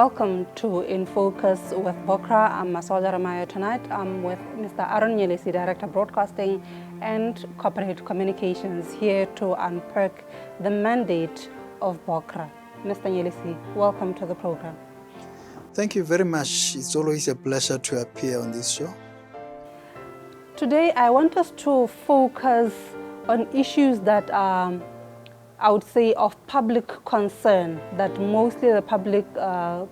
Welcome to In Focus with BOCRA. I'm Masoja Ramayo tonight. I'm with Mr. Nyelesi, Director Broadcasting and Corporate Communications, here to unpack the mandate of BOCRA. Mr. Nyelesi, welcome to the program. Thank you very much. It's always a pleasure to appear on this show. Today, I want us to focus on issues that are, I would say, of public concern, that mostly the public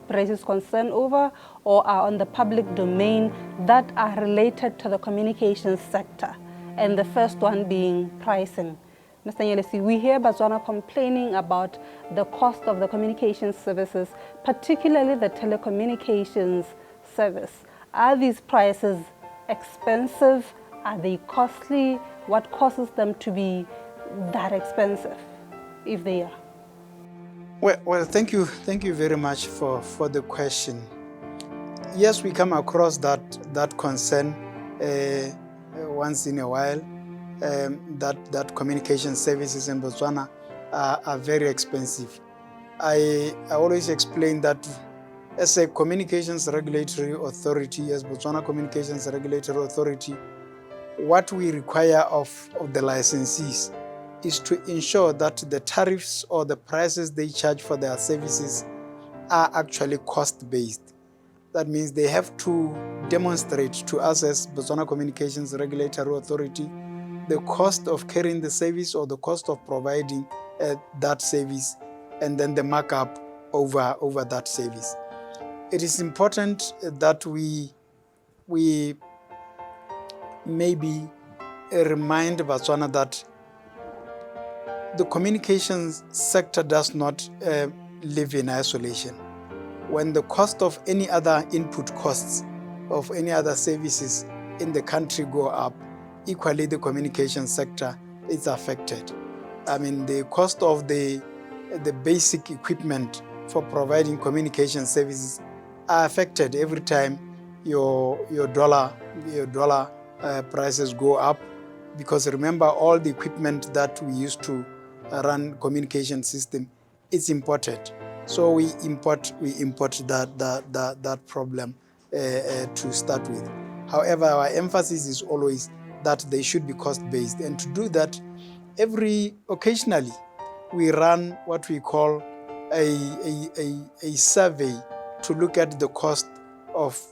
raises concern over or are on the public domain, that are related to the communications sector. And the first one being pricing. Mr. Nyelesi, we hear Botswana complaining about the cost of the communications services, particularly the telecommunications service. Are these prices expensive? Are they costly? What causes them to be that expensive, if they are? Well, thank you very much for the question. Yes, we come across that concern once in a while, that communication services in Botswana are very expensive. I always explain that as a communications regulatory authority, as Botswana Communications Regulatory Authority, what we require of the licensees is to ensure that the tariffs or the prices they charge for their services are actually cost-based. That means they have to demonstrate to us as Botswana Communications Regulatory Authority the cost of carrying the service or the cost of providing that service, and then the markup over that service. It is important that we maybe remind Botswana that the communications sector does not live in isolation. When the cost of any other input costs of any other services in the country go up, equally the communication sector is affected. I mean, the cost of the basic equipment for providing communication services are affected every time your dollar prices go up, because remember, all the equipment that we use to run communication system is imported. So we import that problem to start with. However, our emphasis is always that they should be cost-based, and to do that, occasionally we run what we call a survey to look at the cost of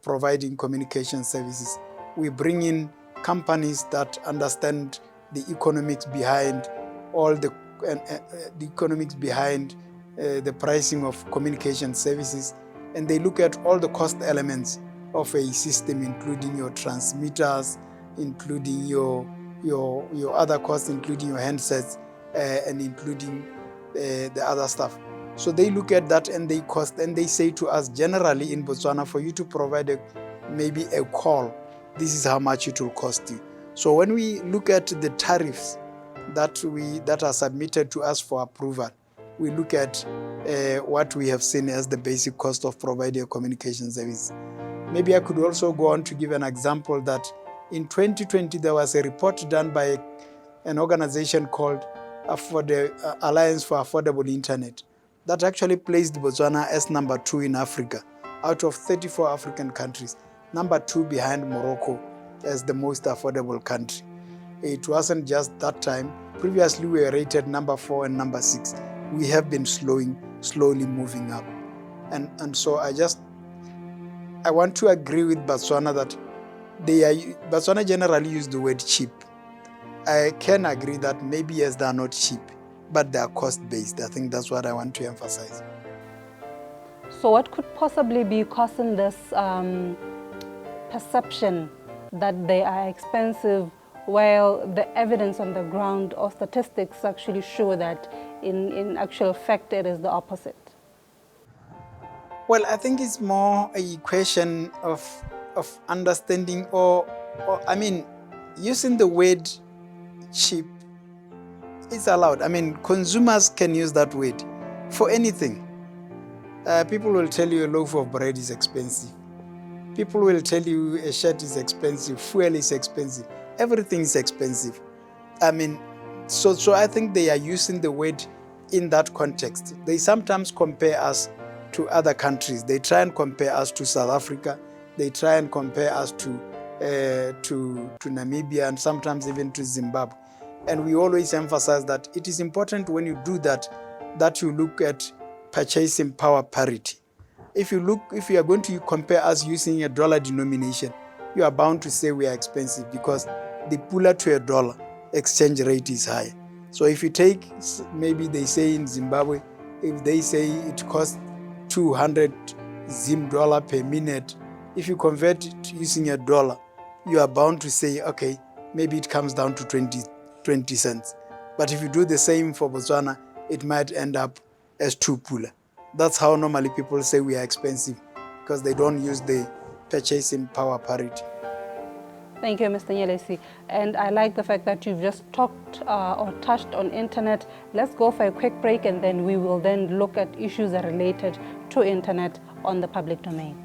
providing communication services. We bring in companies that understand the economics behind the pricing of communication services, and they look at all the cost elements of a system, including your transmitters, including your other costs, including your handsets, and including the other stuff. So they look at that and they cost, and they say to us, generally in Botswana, for you to provide maybe a call, this is how much it will cost you. So when we look at the tariffs that are submitted to us for approval, we look at what we have seen as the basic cost of providing a communication service. Maybe I could also go on to give an example that in 2020 there was a report done by an organization called Alliance for Affordable Internet that actually placed Botswana as number 2 in Africa out of 34 African countries, number 2 behind Morocco as the most affordable country. It wasn't just that time. Previously we were rated number 4 and number 6. We have been slowly moving up. And so I want to agree with Botswana that Botswana generally use the word cheap. I can agree that maybe yes, they are not cheap, but they are cost-based. I think that's what I want to emphasize. So what could possibly be causing this perception that they are expensive, while the evidence on the ground or statistics actually show that in actual fact it is the opposite? Well, I think it's more a question of understanding or I mean, using the word cheap is allowed. I mean, consumers can use that word for anything. People will tell you a loaf of bread is expensive. People will tell you a shirt is expensive, fuel is expensive, everything is expensive. I mean, so I think they are using the word in that context. They sometimes compare us to other countries. They try and compare us to South Africa. They try and compare us to Namibia and sometimes even to Zimbabwe. And we always emphasize that it is important when you do that, that you look at purchasing power parity. If you are going to compare us using a dollar denomination, you are bound to say we are expensive because the pula to a dollar exchange rate is high. So if you take, maybe they say in Zimbabwe, if they say it costs 200 Zim dollar per minute, if you convert it using a dollar, you are bound to say, okay, maybe it comes down to 20 cents. But if you do the same for Botswana, it might end up as 2 pula. That's how normally people say we are expensive, because they don't use the purchasing power parity. Thank you, Mr. Nyelesi. And I like the fact that you've just talked or touched on internet. Let's go for a quick break, and then we will then look at issues that are related to internet on the public domain.